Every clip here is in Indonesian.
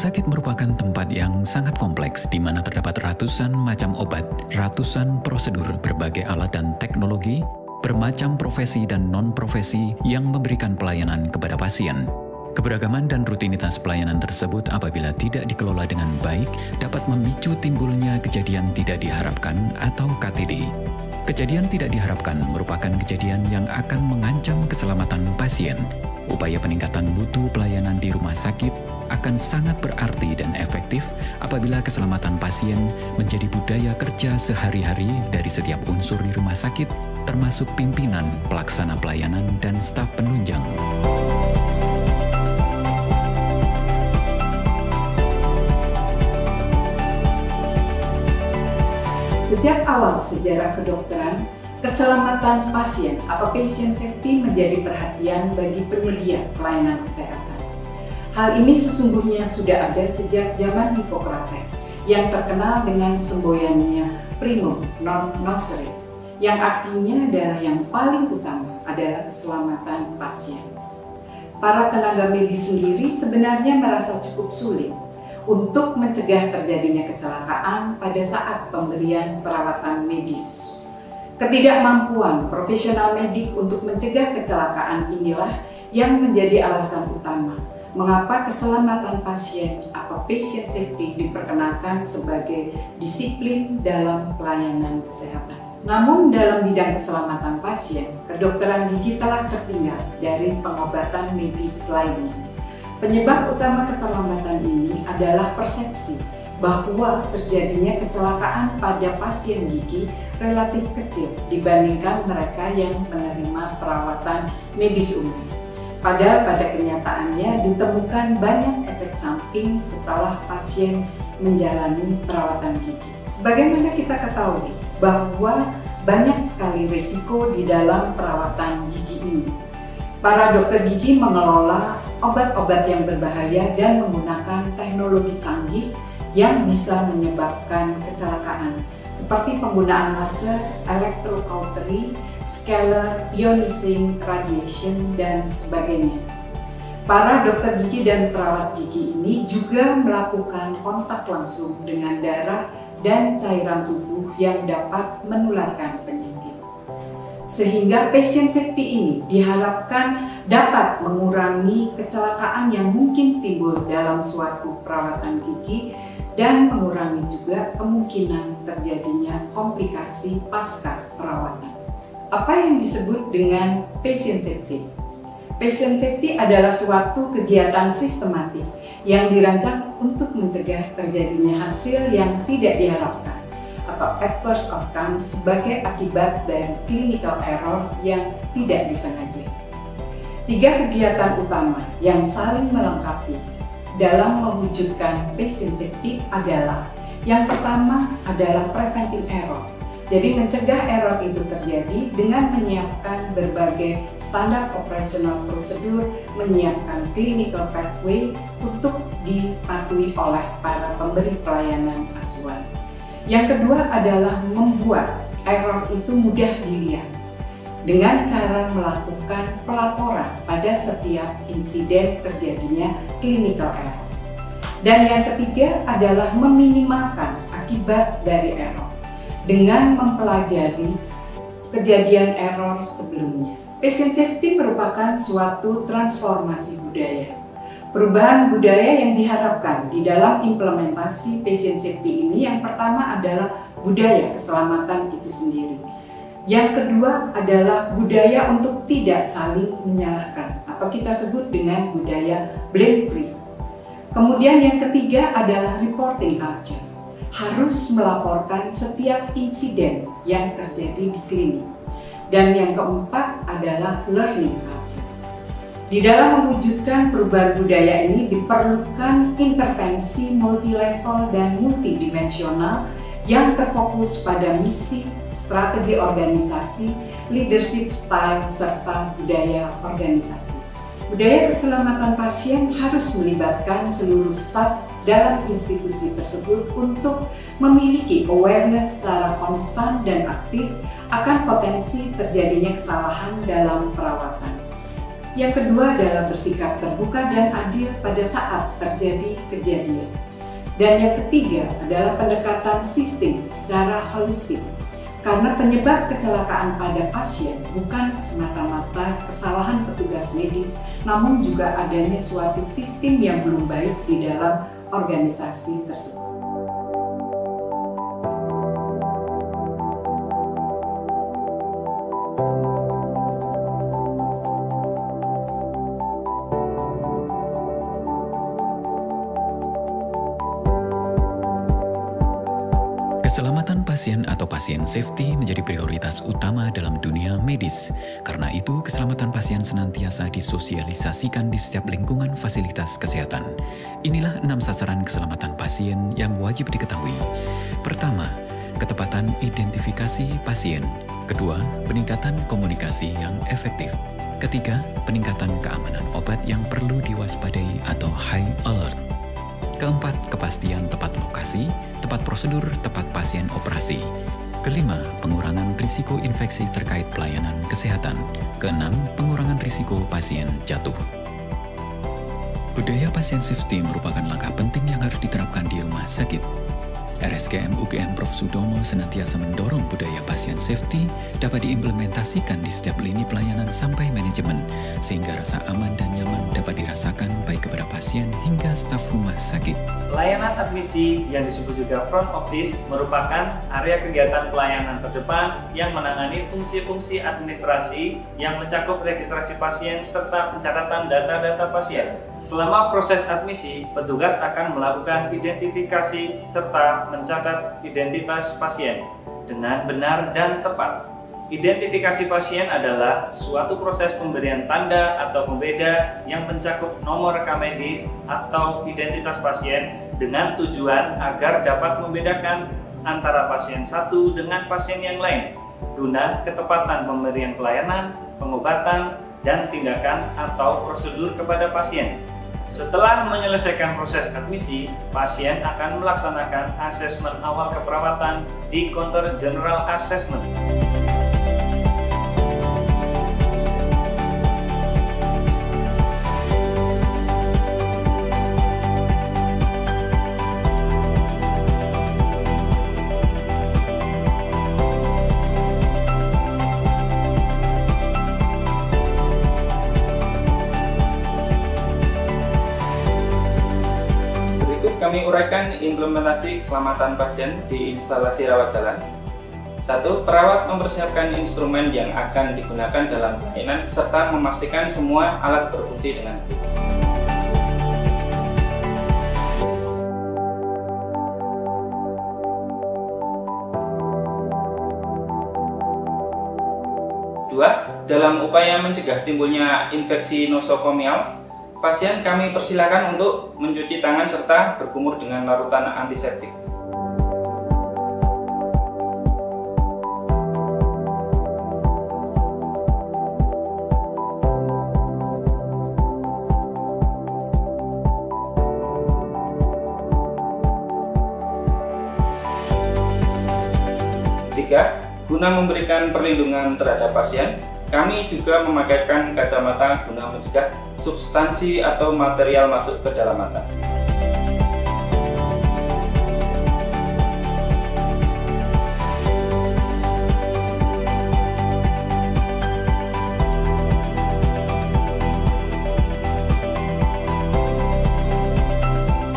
sakit merupakan tempat yang sangat kompleks di mana terdapat ratusan macam obat, ratusan prosedur, berbagai alat dan teknologi, bermacam profesi dan non-profesi yang memberikan pelayanan kepada pasien. Keberagaman dan rutinitas pelayanan tersebut apabila tidak dikelola dengan baik dapat memicu timbulnya kejadian tidak diharapkan atau KTD. Kejadian tidak diharapkan merupakan kejadian yang akan mengancam keselamatan pasien. Upaya peningkatan mutu pelayanan di rumah sakit akan sangat berarti dan efektif apabila keselamatan pasien menjadi budaya kerja sehari-hari dari setiap unsur di rumah sakit, termasuk pimpinan, pelaksana pelayanan, dan staf penunjang. Sejak awal sejarah kedokteran, keselamatan pasien atau patient safety menjadi perhatian bagi penyedia pelayanan kesehatan. Hal ini sesungguhnya sudah ada sejak zaman Hippocrates yang terkenal dengan semboyannya primum non nocere, yang artinya adalah yang paling utama adalah keselamatan pasien. Para tenaga medis sendiri sebenarnya merasa cukup sulit untuk mencegah terjadinya kecelakaan pada saat pemberian perawatan medis. Ketidakmampuan profesional medik untuk mencegah kecelakaan inilah yang menjadi alasan utama mengapa keselamatan pasien atau patient safety diperkenalkan sebagai disiplin dalam pelayanan kesehatan. Namun dalam bidang keselamatan pasien, kedokteran gigi telah tertinggal dari pengobatan medis lainnya. Penyebab utama keterlambatan ini adalah persepsi bahwa terjadinya kecelakaan pada pasien gigi relatif kecil dibandingkan mereka yang menerima perawatan medis umum. Padahal pada kenyataannya ditemukan banyak efek samping setelah pasien menjalani perawatan gigi. Sebagaimana kita ketahui bahwa banyak sekali risiko di dalam perawatan gigi ini. Para dokter gigi mengelola obat-obat yang berbahaya dan menggunakan teknologi canggih yang bisa menyebabkan kecelakaan, seperti penggunaan laser, electrocautery, scalar, ionizing radiation, dan sebagainya. Para dokter gigi dan perawat gigi ini juga melakukan kontak langsung dengan darah dan cairan tubuh yang dapat menularkan penyakit. Sehingga patient safety ini diharapkan dapat mengurangi kecelakaan yang mungkin timbul dalam suatu perawatan gigi dan mengurangi juga kemungkinan terjadinya komplikasi pasca perawatan. Apa yang disebut dengan patient safety? Patient safety adalah suatu kegiatan sistematik yang dirancang untuk mencegah terjadinya hasil yang tidak diharapkan atau adverse outcome sebagai akibat dari clinical error yang tidak disengaja. 3 kegiatan utama yang saling melengkapi dalam mewujudkan patient safety adalah yang pertama adalah preventing error. Jadi mencegah error itu terjadi dengan menyiapkan berbagai standar operasional prosedur, menyiapkan clinical pathway untuk dipatuhi oleh para pemberi pelayanan asuhan. Yang kedua adalah membuat error itu mudah dilihat dengan cara melakukan pelaporan pada setiap insiden terjadinya clinical error. Dan yang ketiga adalah meminimalkan akibat dari error dengan mempelajari kejadian error sebelumnya. Patient safety merupakan suatu transformasi budaya. Perubahan budaya yang diharapkan di dalam implementasi patient safety ini yang pertama adalah budaya keselamatan itu sendiri. Yang kedua adalah budaya untuk tidak saling menyalahkan atau kita sebut dengan budaya blame free. Kemudian yang ketiga adalah reporting culture. Harus melaporkan setiap insiden yang terjadi di klinik. Dan yang keempat adalah learning culture. Di dalam mewujudkan perubahan budaya ini diperlukan intervensi multi-level dan multidimensional yang terfokus pada misi, strategi organisasi, leadership style, serta budaya organisasi. Budaya keselamatan pasien harus melibatkan seluruh staf dalam institusi tersebut untuk memiliki awareness secara konstan dan aktif akan potensi terjadinya kesalahan dalam perawatan. Yang kedua adalah bersikap terbuka dan adil pada saat terjadi kejadian. Dan yang ketiga adalah pendekatan sistem secara holistik. Karena penyebab kecelakaan pada pasien bukan semata-mata kesalahan petugas medis, namun juga adanya suatu sistem yang belum baik di dalam organisasi tersebut. Keselamatan pasien atau pasien safety menjadi prioritas utama dalam dunia medis. Karena itu, keselamatan pasien senantiasa disosialisasikan di setiap lingkungan fasilitas kesehatan. Inilah 6 sasaran keselamatan pasien yang wajib diketahui. Pertama, ketepatan identifikasi pasien. Kedua, peningkatan komunikasi yang efektif. Ketiga, peningkatan keamanan obat yang perlu diwaspadai atau high alert. Keempat, kepastian tepat lokasi, tepat prosedur, tepat pasien operasi. Kelima, pengurangan risiko infeksi terkait pelayanan kesehatan. Keenam, pengurangan risiko pasien jatuh. Budaya pasien safety merupakan langkah penting yang harus diterapkan di rumah sakit. RSKM UGM Prof. Sudomo senantiasa mendorong budaya pasien safety dapat diimplementasikan di setiap lini pelayanan sampai manajemen, sehingga rasa aman dan nyaman dapat dirasakan baik kepada pasien hingga staf rumah sakit. Layanan admisi yang disebut juga front office merupakan area kegiatan pelayanan terdepan yang menangani fungsi-fungsi administrasi yang mencakup registrasi pasien serta pencatatan data-data pasien. Selama proses admisi, petugas akan melakukan identifikasi serta mencatat identitas pasien dengan benar dan tepat. Identifikasi pasien adalah suatu proses pemberian tanda atau pembeda yang mencakup nomor rekam medis atau identitas pasien dengan tujuan agar dapat membedakan antara pasien satu dengan pasien yang lain guna ketepatan pemberian pelayanan, pengobatan, dan tindakan atau prosedur kepada pasien. Setelah menyelesaikan proses admisi, pasien akan melaksanakan asesmen awal keperawatan di counter general assessment. Kami uraikan implementasi keselamatan pasien di instalasi rawat jalan. 1. Perawat mempersiapkan instrumen yang akan digunakan dalam pelayanan serta memastikan semua alat berfungsi dengan baik. Dua, dalam upaya mencegah timbulnya infeksi nosokomial, pasien kami persilakan untuk mencuci tangan serta berkumur dengan larutan antiseptik. Tiga, guna memberikan perlindungan terhadap pasien, kami juga memakaikan kacamata guna mencegah substansi atau material masuk ke dalam mata.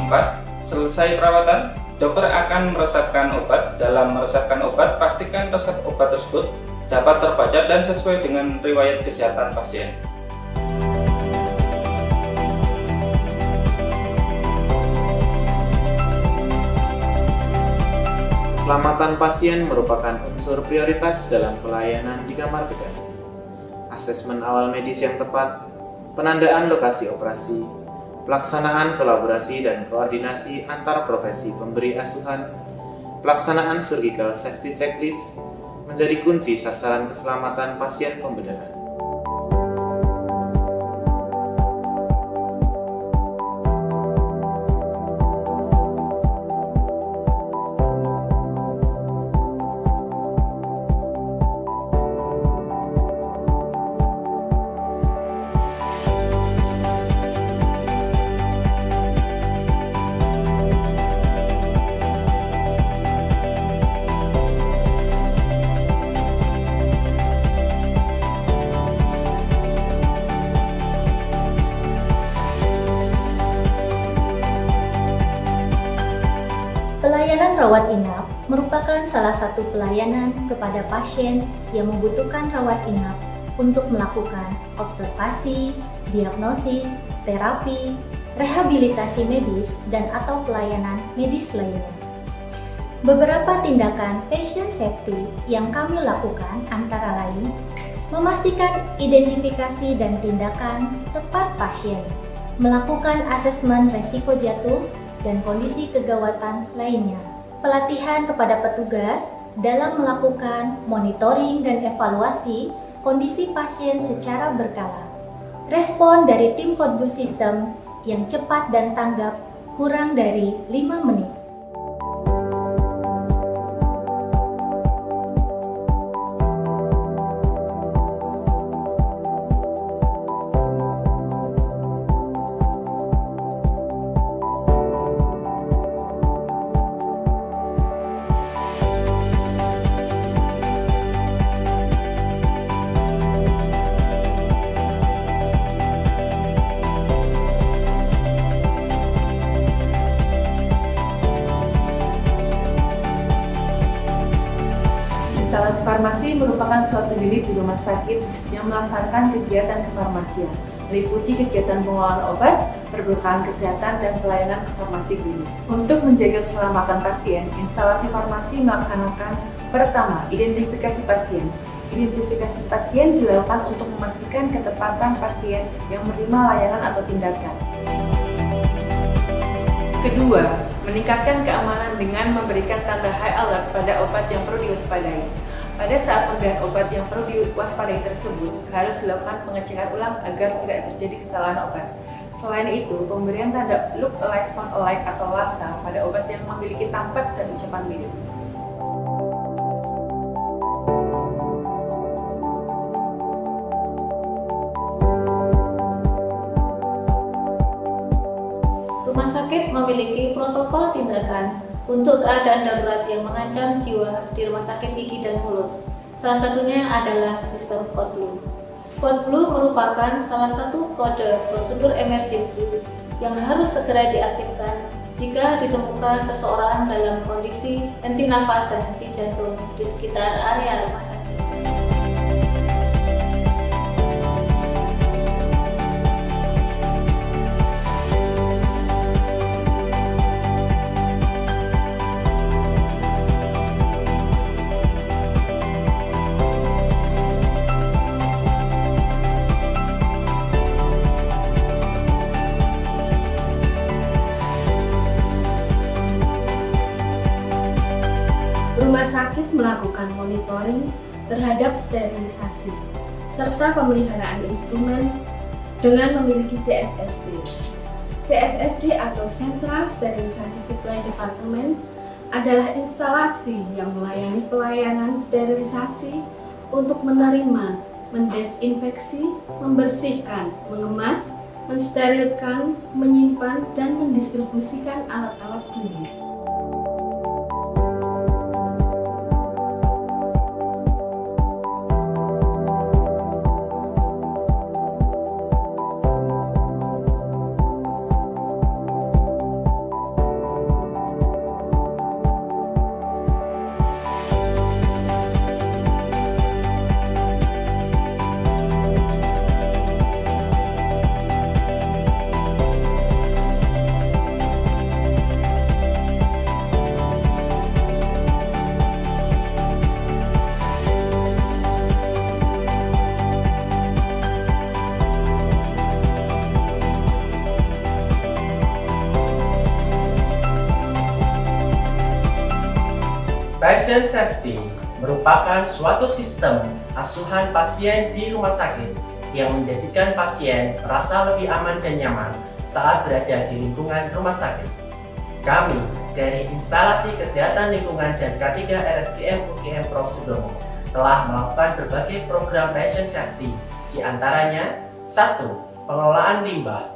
Empat, selesai perawatan, dokter akan meresepkan obat. Dalam meresepkan obat, pastikan resep obat tersebut dapat terbaca dan sesuai dengan riwayat kesehatan pasien. Keselamatan pasien merupakan unsur prioritas dalam pelayanan di kamar bedah. Asesmen awal medis yang tepat, penandaan lokasi operasi, pelaksanaan kolaborasi dan koordinasi antar profesi pemberi asuhan, pelaksanaan surgical safety checklist, menjadi kunci sasaran keselamatan pasien pembedahan. rawat inap merupakan salah satu pelayanan kepada pasien yang membutuhkan rawat inap untuk melakukan observasi, diagnosis, terapi, rehabilitasi medis, dan atau pelayanan medis lainnya. Beberapa tindakan patient safety yang kami lakukan antara lain memastikan identifikasi dan tindakan tepat pasien, melakukan asesmen resiko jatuh dan kondisi kegawatan lainnya, pelatihan kepada petugas dalam melakukan monitoring dan evaluasi kondisi pasien secara berkala, respon dari tim Code Blue System yang cepat dan tanggap kurang dari 5 menit. Instalasi farmasi merupakan suatu unit di rumah sakit yang melaksanakan kegiatan kefarmasian, meliputi kegiatan pengelolaan obat, perbekalan kesehatan, dan pelayanan kefarmasi klinik. Untuk menjaga keselamatan pasien, instalasi farmasi melaksanakan pertama, identifikasi pasien. Identifikasi pasien dilakukan untuk memastikan ketepatan pasien yang menerima layanan atau tindakan. Kedua, meningkatkan keamanan dengan memberikan tanda high alert pada obat yang perlu diwaspadai. Pada saat pemberian obat yang perlu diwaspadai tersebut, harus dilakukan pengecekan ulang agar tidak terjadi kesalahan obat. Selain itu, pemberian tanda look alike, sound alike atau LASA pada obat yang memiliki tempat dan ucapan mirip. Rumah sakit memiliki protokol tindakan untuk keadaan darurat yang mengancam jiwa di rumah sakit gigi dan mulut. Salah satunya adalah sistem Code Blue. Code Blue merupakan salah satu kode prosedur emergensi yang harus segera diaktifkan jika ditemukan seseorang dalam kondisi henti nafas dan henti jantung di sekitar area rumah sakit. Rumah sakit melakukan monitoring terhadap sterilisasi serta pemeliharaan instrumen dengan memiliki CSSD. CSSD atau Central Sterilisasi Supply Department adalah instalasi yang melayani pelayanan sterilisasi untuk menerima, mendesinfeksi, membersihkan, mengemas, mensterilkan, menyimpan, dan mendistribusikan alat-alat klinis. Patient safety merupakan suatu sistem asuhan pasien di rumah sakit yang menjadikan pasien merasa lebih aman dan nyaman saat berada di lingkungan rumah sakit. Kami dari Instalasi Kesehatan Lingkungan dan K3 RSGM UGM Prof. Sudomo telah melakukan berbagai program patient safety, di antaranya 1. Pengelolaan limbah,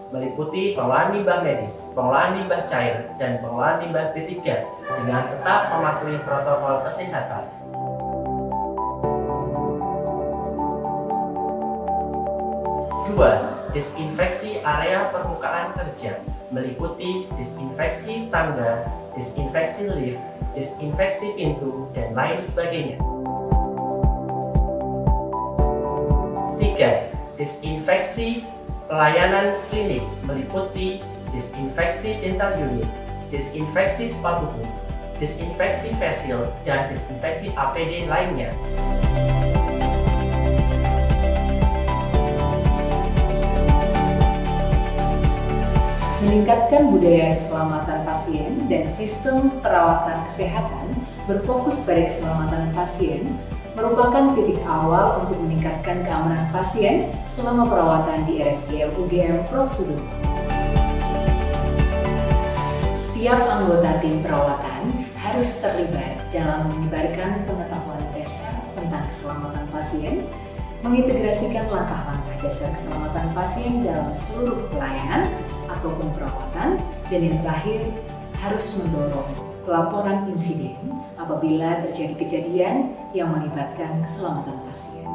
meliputi pengelolaan limbah medis, pengelolaan limbah cair, dan pengelolaan limbah B3 dengan tetap mematuhi protokol kesehatan. 2. disinfeksi area permukaan kerja, meliputi disinfeksi tangga, disinfeksi lift, disinfeksi pintu, dan lain sebagainya. 3. Disinfeksi pelayanan klinik, meliputi disinfeksi dental unit, disinfeksi spa tubuh, disinfeksi facial, dan disinfeksi APD lainnya. Meningkatkan budaya keselamatan pasien dan sistem perawatan kesehatan berfokus pada keselamatan pasien merupakan titik awal untuk meningkatkan keamanan pasien selama perawatan di RSUD UGM Prof. Sudono. Setiap anggota tim perawatan harus terlibat dalam menyebarkan pengetahuan dasar tentang keselamatan pasien, mengintegrasikan langkah-langkah dasar keselamatan pasien dalam seluruh pelayanan ataupun perawatan, dan yang terakhir harus mendorong pelaporan insiden apabila terjadi kejadian yang melibatkan keselamatan pasien.